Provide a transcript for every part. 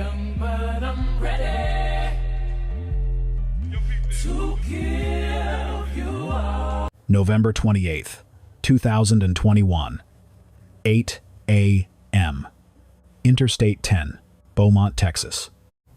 young, but I'm ready to give you all. November 28th, 2021, 8 a.m. Interstate 10, Beaumont, Texas.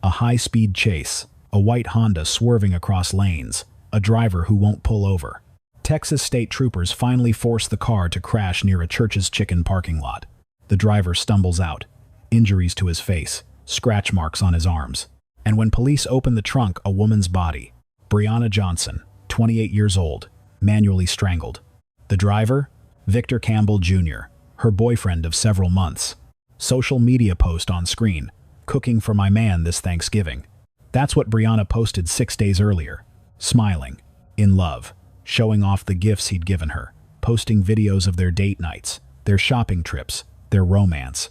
A high-speed chase, a white Honda swerving across lanes, a driver who won't pull over. Texas state troopers finally force the car to crash near a Church's Chicken parking lot. The driver stumbles out, injuries to his face, scratch marks on his arms. And when police open the trunk, a woman's body, Briana Johnson, 28 years old, manually strangled. The driver? Victor Campbell Jr., her boyfriend of several months. Social media post on screen, "Cooking for my man this Thanksgiving." That's what Briana posted 6 days earlier, smiling, in love, showing off the gifts he'd given her, posting videos of their date nights, their shopping trips, their romance.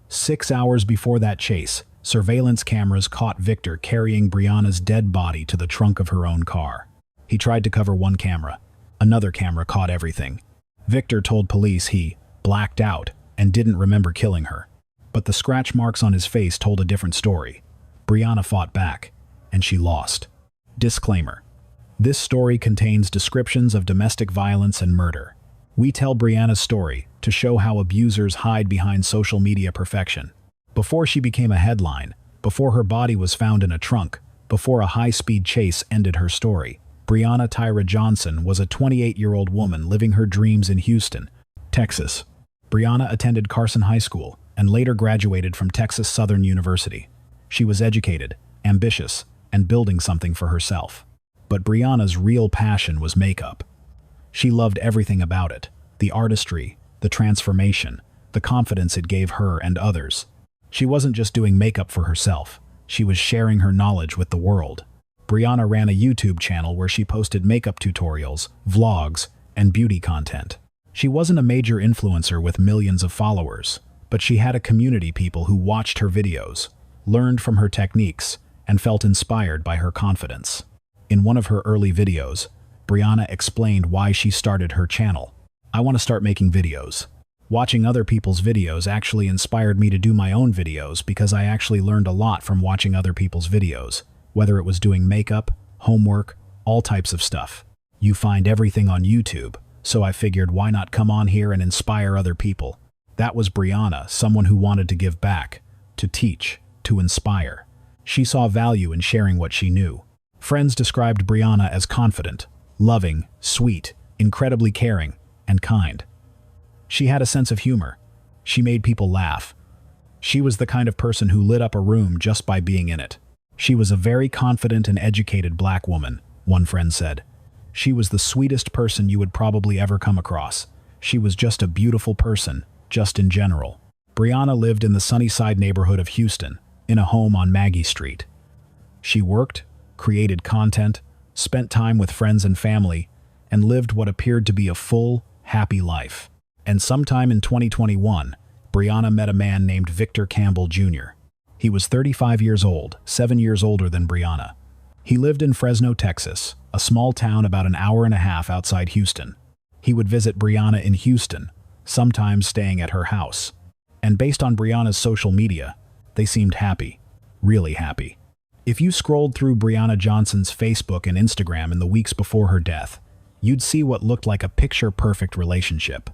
6 hours before that chase, surveillance cameras caught Victor carrying Briana's dead body to the trunk of her own car. He tried to cover one camera. Another camera caught everything. Victor told police he blacked out and didn't remember killing her. But the scratch marks on his face told a different story. Briana fought back, and she lost. Disclaimer: this story contains descriptions of domestic violence and murder. We tell Briana's story to show how abusers hide behind social media perfection. Before she became a headline, before her body was found in a trunk, before a high-speed chase ended her story, Briana Tyra Johnson was a 28-year-old woman living her dreams in Houston, Texas. Briana attended Carson High School and later graduated from Texas Southern University. She was educated, ambitious, and building something for herself. But Briana's real passion was makeup. She loved everything about it: the artistry, the transformation, the confidence it gave her and others. She wasn't just doing makeup for herself, she was sharing her knowledge with the world. Briana ran a YouTube channel where she posted makeup tutorials, vlogs, and beauty content. She wasn't a major influencer with millions of followers, but she had a community of people who watched her videos, learned from her techniques, and felt inspired by her confidence. In one of her early videos, Briana explained why she started her channel. "I want to start making videos. Watching other people's videos actually inspired me to do my own videos because I actually learned a lot from watching other people's videos, whether it was doing makeup, homework, all types of stuff. You find everything on YouTube, so I figured why not come on here and inspire other people." That was Briana, someone who wanted to give back, to teach, to inspire. She saw value in sharing what she knew. Friends described Briana as confident, loving, sweet, incredibly caring, and kind. She had a sense of humor. She made people laugh. She was the kind of person who lit up a room just by being in it. She was a very confident and educated black woman, one friend said. She was the sweetest person you would probably ever come across. She was just a beautiful person, just in general. Briana lived in the Sunnyside neighborhood of Houston, in a home on Maggie Street. She worked, created content, spent time with friends and family, and lived what appeared to be a full, happy life. And sometime in 2021, Briana met a man named Victor Campbell Jr. He was 35 years old, 7 years older than Briana. He lived in Fresno, Texas, a small town about an hour and a half outside Houston. He would visit Briana in Houston, sometimes staying at her house. And based on Briana's social media, they seemed happy, really happy. If you scrolled through Briana Johnson's Facebook and Instagram in the weeks before her death, you'd see what looked like a picture-perfect relationship.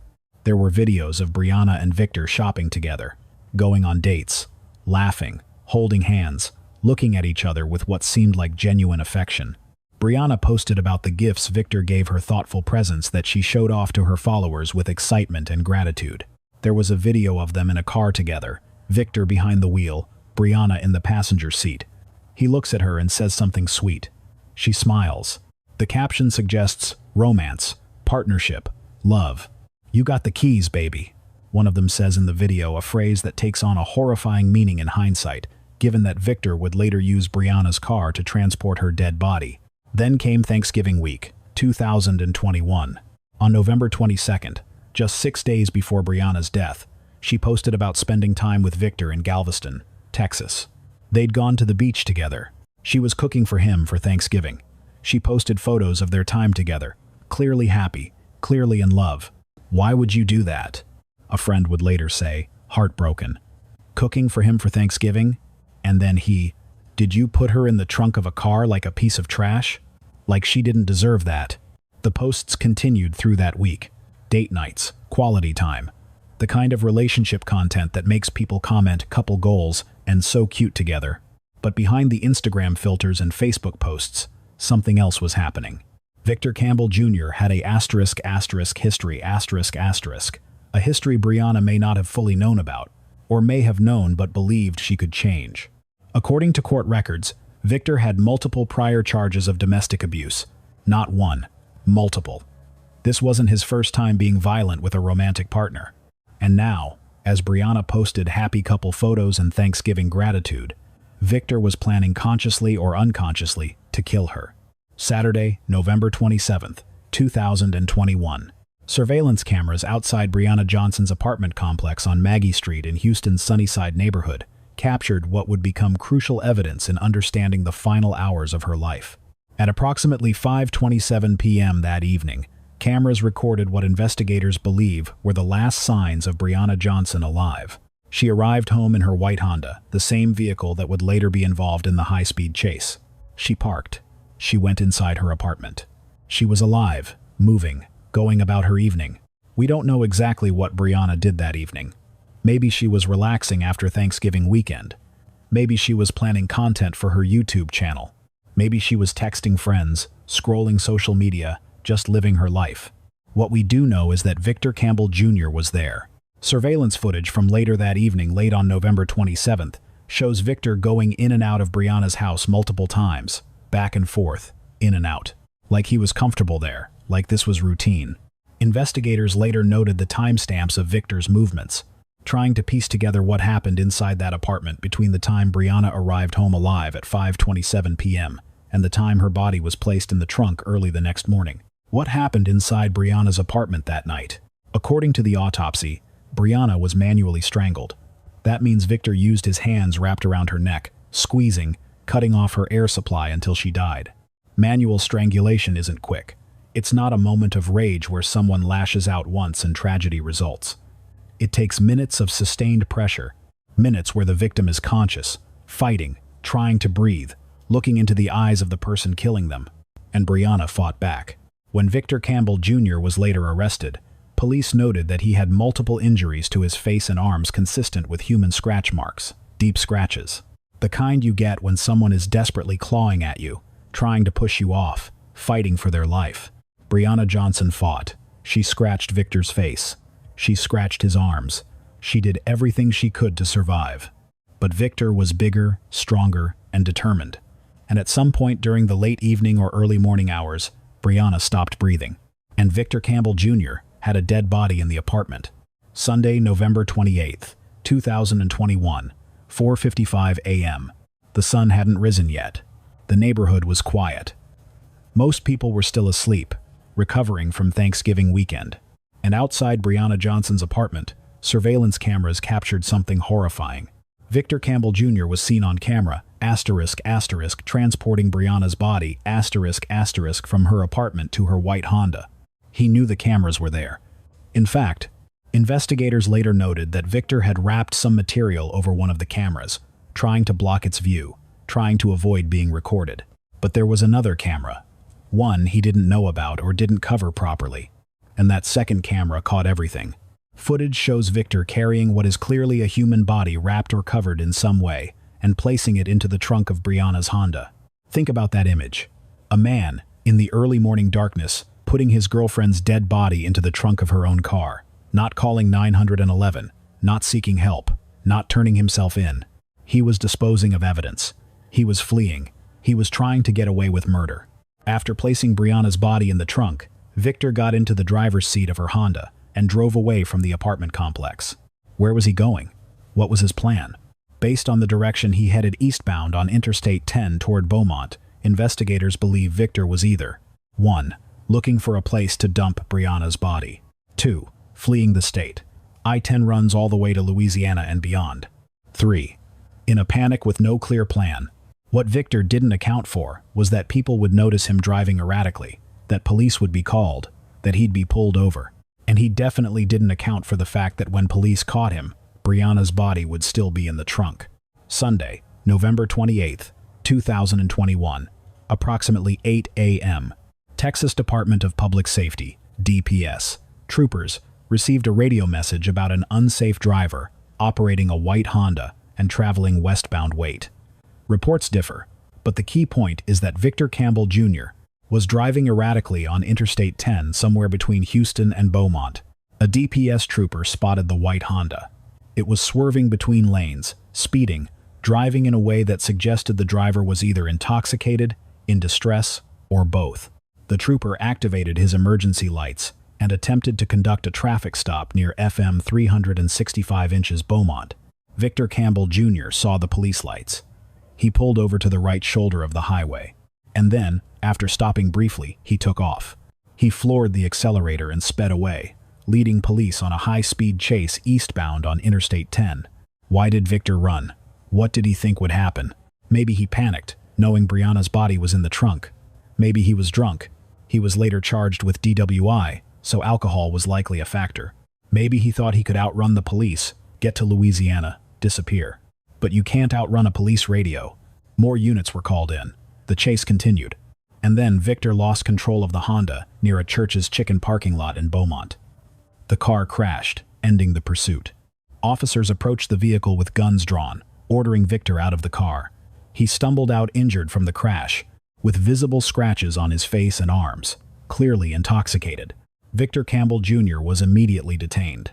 There were videos of Briana and Victor shopping together, going on dates, laughing, holding hands, looking at each other with what seemed like genuine affection. Briana posted about the gifts Victor gave her, thoughtful presents that she showed off to her followers with excitement and gratitude. There was a video of them in a car together, Victor behind the wheel, Briana in the passenger seat. He looks at her and says something sweet. She smiles. The caption suggests romance, partnership, love. "You got the keys, baby," one of them says in the video, a phrase that takes on a horrifying meaning in hindsight, given that Victor would later use Briana's car to transport her dead body. Then came Thanksgiving week, 2021. On November 22nd, just 6 days before Briana's death, she posted about spending time with Victor in Galveston, Texas. They'd gone to the beach together. She was cooking for him for Thanksgiving. She posted photos of their time together, clearly happy, clearly in love. "Why would you do that?" a friend would later say, heartbroken. Cooking for him for Thanksgiving? And then did you put her in the trunk of a car like a piece of trash? Like she didn't deserve that. The posts continued through that week. Date nights, quality time. The kind of relationship content that makes people comment couple goals and so cute together. But behind the Instagram filters and Facebook posts, something else was happening. Victor Campbell Jr. had a history, a history Briana may not have fully known about, or may have known but believed she could change. According to court records, Victor had multiple prior charges of domestic abuse. Not one, multiple. This wasn't his first time being violent with a romantic partner. And now, as Briana posted happy couple photos and Thanksgiving gratitude, Victor was planning consciously or unconsciously to kill her. Saturday, November 27th, 2021. Surveillance cameras outside Briana Johnson's apartment complex on Maggie Street in Houston's Sunnyside neighborhood captured what would become crucial evidence in understanding the final hours of her life. At approximately 5:27 p.m. that evening, cameras recorded what investigators believe were the last signs of Briana Johnson alive. She arrived home in her white Honda, the same vehicle that would later be involved in the high-speed chase. She parked. She went inside her apartment. She was alive, moving, going about her evening. We don't know exactly what Briana did that evening. Maybe she was relaxing after Thanksgiving weekend. Maybe she was planning content for her YouTube channel. Maybe she was texting friends, scrolling social media, just living her life. What we do know is that Victor Campbell Jr. was there. Surveillance footage from later that evening, late on November 27th, shows Victor going in and out of Briana's house multiple times, back and forth, in and out. Like he was comfortable there, like this was routine. Investigators later noted the timestamps of Victor's movements, trying to piece together what happened inside that apartment between the time Briana arrived home alive at 5:27 p.m. and the time her body was placed in the trunk early the next morning. What happened inside Briana's apartment that night? According to the autopsy, Briana was manually strangled. That means Victor used his hands wrapped around her neck, squeezing, cutting off her air supply until she died. Manual strangulation isn't quick. It's not a moment of rage where someone lashes out once and tragedy results. It takes minutes of sustained pressure, minutes where the victim is conscious, fighting, trying to breathe, looking into the eyes of the person killing them. And Briana fought back. When Victor Campbell Jr. was later arrested, police noted that he had multiple injuries to his face and arms consistent with human scratch marks, deep scratches. The kind you get when someone is desperately clawing at you, trying to push you off, fighting for their life. Briana Johnson fought. She scratched Victor's face. She scratched his arms. She did everything she could to survive. But Victor was bigger, stronger, and determined. And at some point during the late evening or early morning hours, Briana stopped breathing. And Victor Campbell Jr. had a dead body in the apartment. Sunday, November 28th, 2021, 4:55 a.m. The sun hadn't risen yet. The neighborhood was quiet. Most people were still asleep, recovering from Thanksgiving weekend. And outside Briana Johnson's apartment, surveillance cameras captured something horrifying. Victor Campbell Jr. was seen on camera, transporting Briana's body, from her apartment to her white Honda. He knew the cameras were there. In fact, investigators later noted that Victor had wrapped some material over one of the cameras, trying to block its view, trying to avoid being recorded. But there was another camera, one he didn't know about or didn't cover properly. And that second camera caught everything. Footage shows Victor carrying what is clearly a human body wrapped or covered in some way, and placing it into the trunk of Briana's Honda. Think about that image. A man, in the early morning darkness, putting his girlfriend's dead body into the trunk of her own car, not calling 911, not seeking help, not turning himself in. He was disposing of evidence. He was fleeing. He was trying to get away with murder. After placing Briana's body in the trunk, Victor got into the driver's seat of her Honda and drove away from the apartment complex. Where was he going? What was his plan? Based on the direction he headed eastbound on Interstate 10 toward Beaumont, investigators believe Victor was either 1. Looking for a place to dump Briana's body. 2. Fleeing the state. I-10 runs all the way to Louisiana and beyond. 3. In a panic with no clear plan. What Victor didn't account for was that people would notice him driving erratically, that police would be called, that he'd be pulled over. And he definitely didn't account for the fact that when police caught him, Briana's body would still be in the trunk. Sunday, November 28, 2021, approximately 8 a.m. Texas Department of Public Safety, DPS, troopers received a radio message about an unsafe driver operating a white Honda and traveling westbound weight. Reports differ, but the key point is that Victor Campbell Jr. was driving erratically on Interstate 10 somewhere between Houston and Beaumont. A DPS trooper spotted the white Honda. It was swerving between lanes, speeding, driving in a way that suggested the driver was either intoxicated, in distress, or both. The trooper activated his emergency lights and attempted to conduct a traffic stop near FM 365 inches Beaumont. Victor Campbell Jr. saw the police lights. He pulled over to the right shoulder of the highway, and then, after stopping briefly, he took off. He floored the accelerator and sped away, leading police on a high-speed chase eastbound on Interstate 10. Why did Victor run? What did he think would happen? Maybe he panicked, knowing Briana's body was in the trunk. Maybe he was drunk. He was later charged with DWI, so alcohol was likely a factor. Maybe he thought he could outrun the police, get to Louisiana, disappear. But you can't outrun a police radio. More units were called in. The chase continued. And then Victor lost control of the Honda near a Church's Chicken parking lot in Beaumont. The car crashed, ending the pursuit. Officers approached the vehicle with guns drawn, ordering Victor out of the car. He stumbled out injured from the crash, with visible scratches on his face and arms, clearly intoxicated. Victor Campbell Jr. was immediately detained.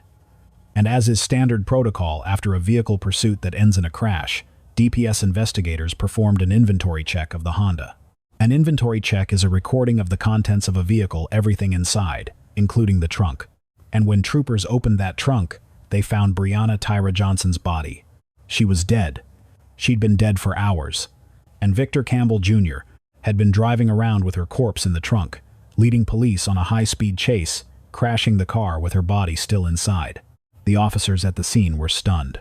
And as is standard protocol after a vehicle pursuit that ends in a crash, DPS investigators performed an inventory check of the Honda. An inventory check is a recording of the contents of a vehicle, everything inside, including the trunk. And when troopers opened that trunk, they found Briana Johnson's body. She was dead. She'd been dead for hours. And Victor Campbell Jr. had been driving around with her corpse in the trunk, leading police on a high-speed chase, crashing the car with her body still inside. The officers at the scene were stunned.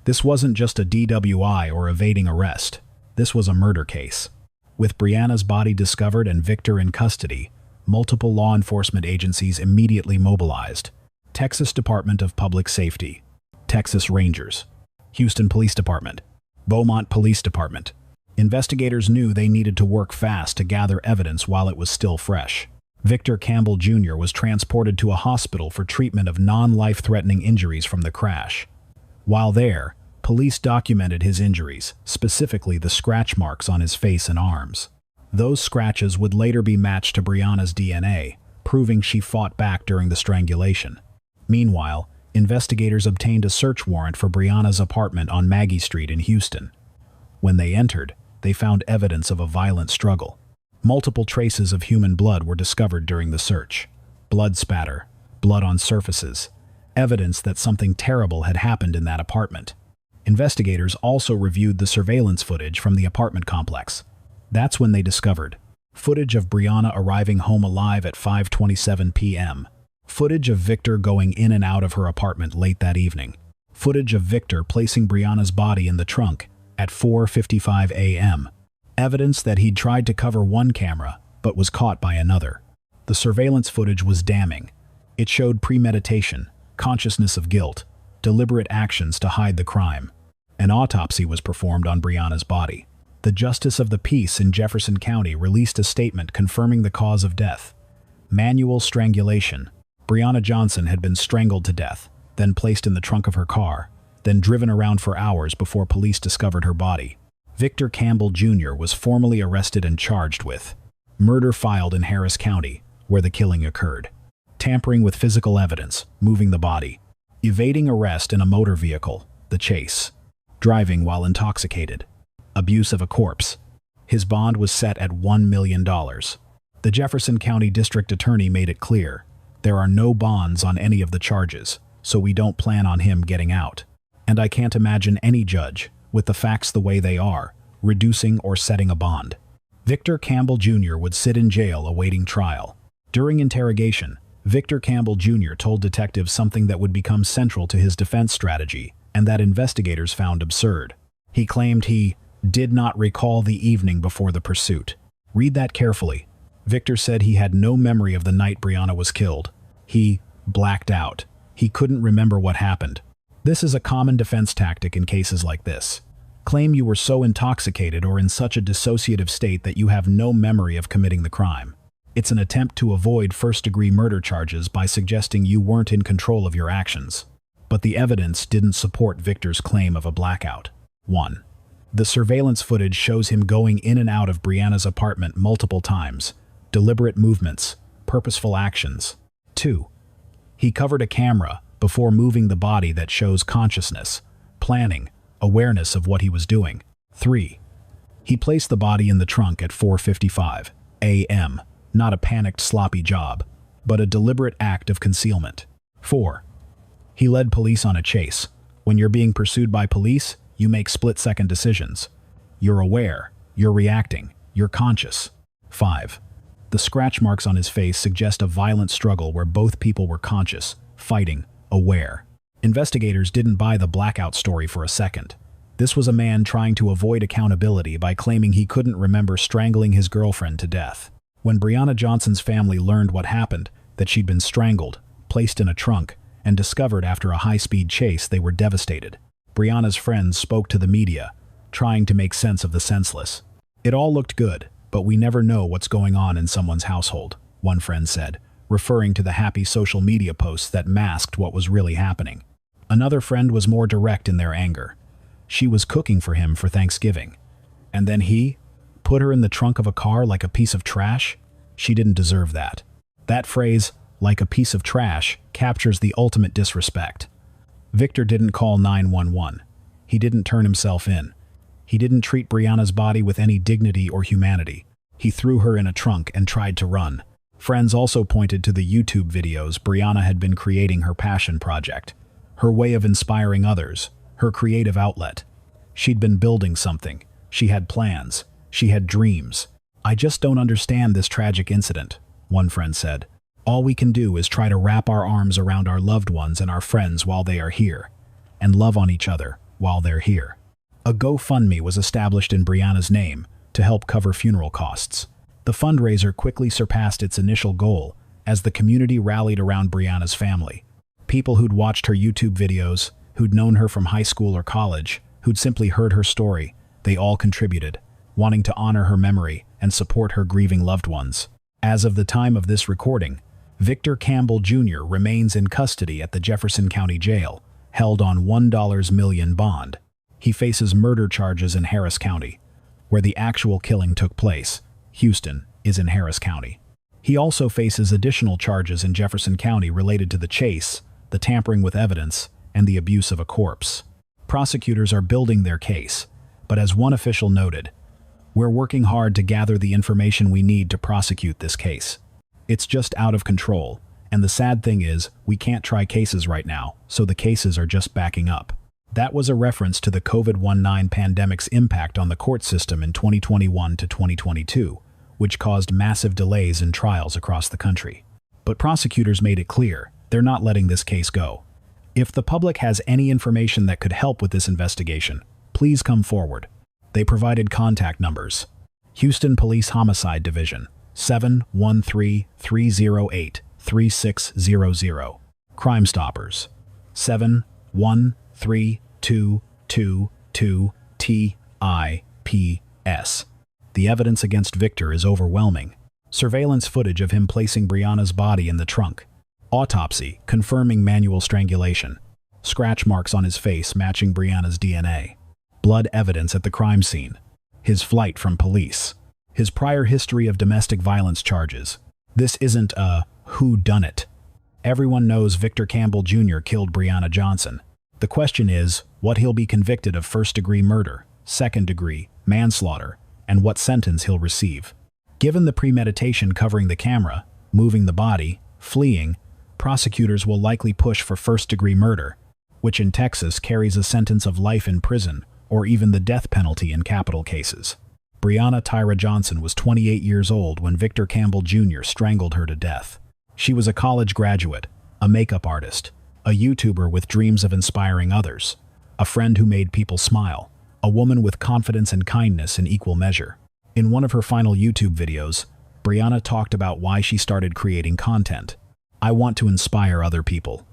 This wasn't just a DWI or evading arrest. This was a murder case. With Briana's body discovered and Victor in custody, multiple law enforcement agencies immediately mobilized. Texas Department of Public Safety, Texas Rangers, Houston Police Department, Beaumont Police Department. Investigators knew they needed to work fast to gather evidence while it was still fresh. Victor Campbell Jr. was transported to a hospital for treatment of non-life-threatening injuries from the crash. While there, police documented his injuries, specifically the scratch marks on his face and arms. Those scratches would later be matched to Briana's DNA, proving she fought back during the strangulation. Meanwhile, investigators obtained a search warrant for Briana's apartment on Maggie Street in Houston. When they entered, they found evidence of a violent struggle. Multiple traces of human blood were discovered during the search. Blood spatter, blood on surfaces, evidence that something terrible had happened in that apartment. Investigators also reviewed the surveillance footage from the apartment complex. That's when they discovered footage of Briana arriving home alive at 5:27 p.m., footage of Victor going in and out of her apartment late that evening, footage of Victor placing Briana's body in the trunk at 4:55 a.m., evidence that he'd tried to cover one camera but was caught by another. The surveillance footage was damning. It showed premeditation, consciousness of guilt, deliberate actions to hide the crime. An autopsy was performed on Briana's body. The Justice of the Peace in Jefferson County released a statement confirming the cause of death. Manual strangulation. Briana Johnson had been strangled to death, then placed in the trunk of her car, then driven around for hours before police discovered her body. Victor Campbell Jr. was formally arrested and charged with murder filed in Harris County, where the killing occurred, tampering with physical evidence, moving the body, evading arrest in a motor vehicle, the chase, driving while intoxicated, abuse of a corpse. His bond was set at $1 million. The Jefferson County District Attorney made it clear, there are no bonds on any of the charges, so we don't plan on him getting out. And I can't imagine any judge, with the facts the way they are, reducing or setting a bond. Victor Campbell Jr. would sit in jail awaiting trial. During interrogation, Victor Campbell Jr. told detectives something that would become central to his defense strategy, and that investigators found absurd. He claimed he did not recall the evening before the pursuit. Read that carefully. Victor said he had no memory of the night Briana was killed. He blacked out. He couldn't remember what happened. This is a common defense tactic in cases like this. Claim you were so intoxicated or in such a dissociative state that you have no memory of committing the crime. It's an attempt to avoid first-degree murder charges by suggesting you weren't in control of your actions. But the evidence didn't support Victor's claim of a blackout. 1. The surveillance footage shows him going in and out of Briana's apartment multiple times. Deliberate movements, purposeful actions. 2. He covered a camera before moving the body that shows consciousness, planning, awareness of what he was doing. 3. He placed the body in the trunk at 4:55 a.m., not a panicked, sloppy job, but a deliberate act of concealment. 4. He led police on a chase. When you're being pursued by police, you make split-second decisions. You're aware, you're reacting, you're conscious. 5. The scratch marks on his face suggest a violent struggle where both people were conscious, fighting, aware. Investigators didn't buy the blackout story for a second. This was a man trying to avoid accountability by claiming he couldn't remember strangling his girlfriend to death. When Briana Johnson's family learned what happened, that she'd been strangled, placed in a trunk, and discovered after a high-speed chase, they were devastated. Briana's friends spoke to the media, trying to make sense of the senseless. It all looked good, but we never know what's going on in someone's household, one friend said, referring to the happy social media posts that masked what was really happening. Another friend was more direct in their anger. She was cooking for him for Thanksgiving. And then he put her in the trunk of a car like a piece of trash? She didn't deserve that. That phrase, like a piece of trash, captures the ultimate disrespect. Victor didn't call 911. He didn't turn himself in. He didn't treat Briana's body with any dignity or humanity. He threw her in a trunk and tried to run. Friends also pointed to the YouTube videos Briana had been creating her passion project. Her way of inspiring others, her creative outlet. She'd been building something. She had plans. She had dreams. I just don't understand this tragic incident, one friend said. All we can do is try to wrap our arms around our loved ones and our friends while they are here, and love on each other while they're here. A GoFundMe was established in Briana's name to help cover funeral costs. The fundraiser quickly surpassed its initial goal as the community rallied around Briana's family. People who'd watched her YouTube videos, who'd known her from high school or college, who'd simply heard her story, they all contributed, wanting to honor her memory and support her grieving loved ones. As of the time of this recording, Victor Campbell Jr. remains in custody at the Jefferson County Jail, held on $1 million bond. He faces murder charges in Harris County, where the actual killing took place. Houston is in Harris County. He also faces additional charges in Jefferson County related to the chase, the tampering with evidence, and the abuse of a corpse. Prosecutors are building their case, but as one official noted, "We're working hard to gather the information we need to prosecute this case. It's just out of control, and the sad thing is, we can't try cases right now, so the cases are just backing up." That was a reference to the COVID-19 pandemic's impact on the court system in 2021 to 2022, which caused massive delays in trials across the country. But prosecutors made it clear they're not letting this case go. If the public has any information that could help with this investigation, please come forward. They provided contact numbers. Houston Police Homicide Division, 713-308-3600. Crime Stoppers, 7132222TIPS. The evidence against Victor is overwhelming. Surveillance footage of him placing Briana's body in the trunk. Autopsy confirming manual strangulation. Scratch marks on his face matching Briana's DNA. Blood evidence at the crime scene. His flight from police. His prior history of domestic violence charges. This isn't a whodunit. Everyone knows Victor Campbell Jr. killed Briana Johnson. The question is what he'll be convicted of: first-degree murder, second-degree, manslaughter, and what sentence he'll receive. Given the premeditation covering the camera, moving the body, fleeing, prosecutors will likely push for first-degree murder, which in Texas carries a sentence of life in prison or even the death penalty in capital cases. Briana Tyra Johnson was 28 years old when Victor Campbell Jr. strangled her to death. She was a college graduate, a makeup artist, a YouTuber with dreams of inspiring others, a friend who made people smile, a woman with confidence and kindness in equal measure. In one of her final YouTube videos, Briana talked about why she started creating content. "I want to inspire other people.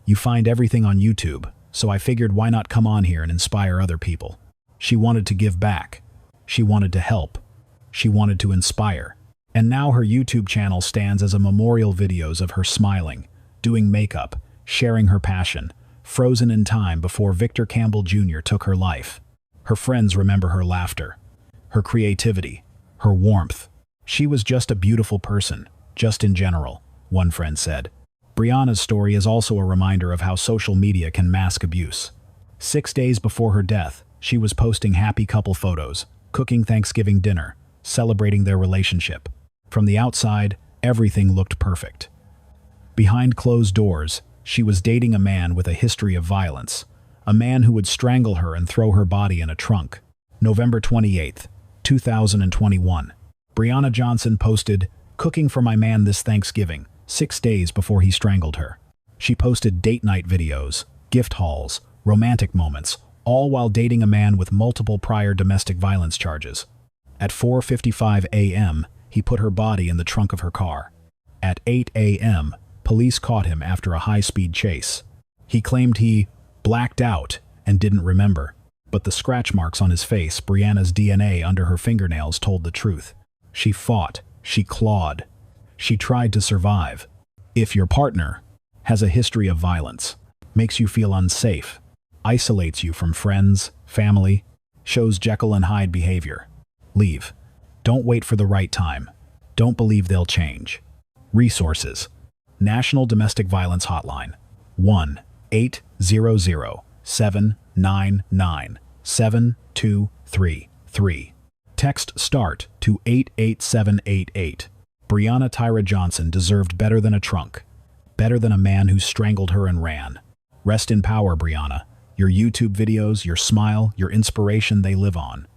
You find everything on YouTube, so I figured why not come on here and inspire other people." She wanted to give back. She wanted to help. She wanted to inspire. And now her YouTube channel stands as a memorial videos of her smiling, doing makeup, sharing her passion, frozen in time before Victor Campbell Jr. took her life. Her friends remember her laughter, her creativity, her warmth. She was just a beautiful person, just in general, one friend said. Briana's story is also a reminder of how social media can mask abuse. 6 days before her death, she was posting happy couple photos, cooking Thanksgiving dinner, celebrating their relationship. From the outside, everything looked perfect. Behind closed doors, she was dating a man with a history of violence, a man who would strangle her and throw her body in a trunk. November 28, 2021. Briana Johnson posted, "Cooking for my man this Thanksgiving, 6 days before he strangled her." She posted date night videos, gift hauls, romantic moments, all while dating a man with multiple prior domestic violence charges. At 4:55 a.m., he put her body in the trunk of her car. At 8 a.m., police caught him after a high-speed chase. He claimed he blacked out and didn't remember, but the scratch marks on his face, Briana's DNA under her fingernails, told the truth. She fought, she clawed, she tried to survive. If your partner has a history of violence, makes you feel unsafe, isolates you from friends, family, shows Jekyll and Hyde behavior, leave. Don't wait for the right time. Don't believe they'll change. Resources: National Domestic Violence Hotline, 1-800-799-7233. Text START to 88788. Briana Tyra Johnson deserved better than a trunk, better than a man who strangled her and ran. Rest in power, Briana. Your YouTube videos, your smile, your inspiration, they live on.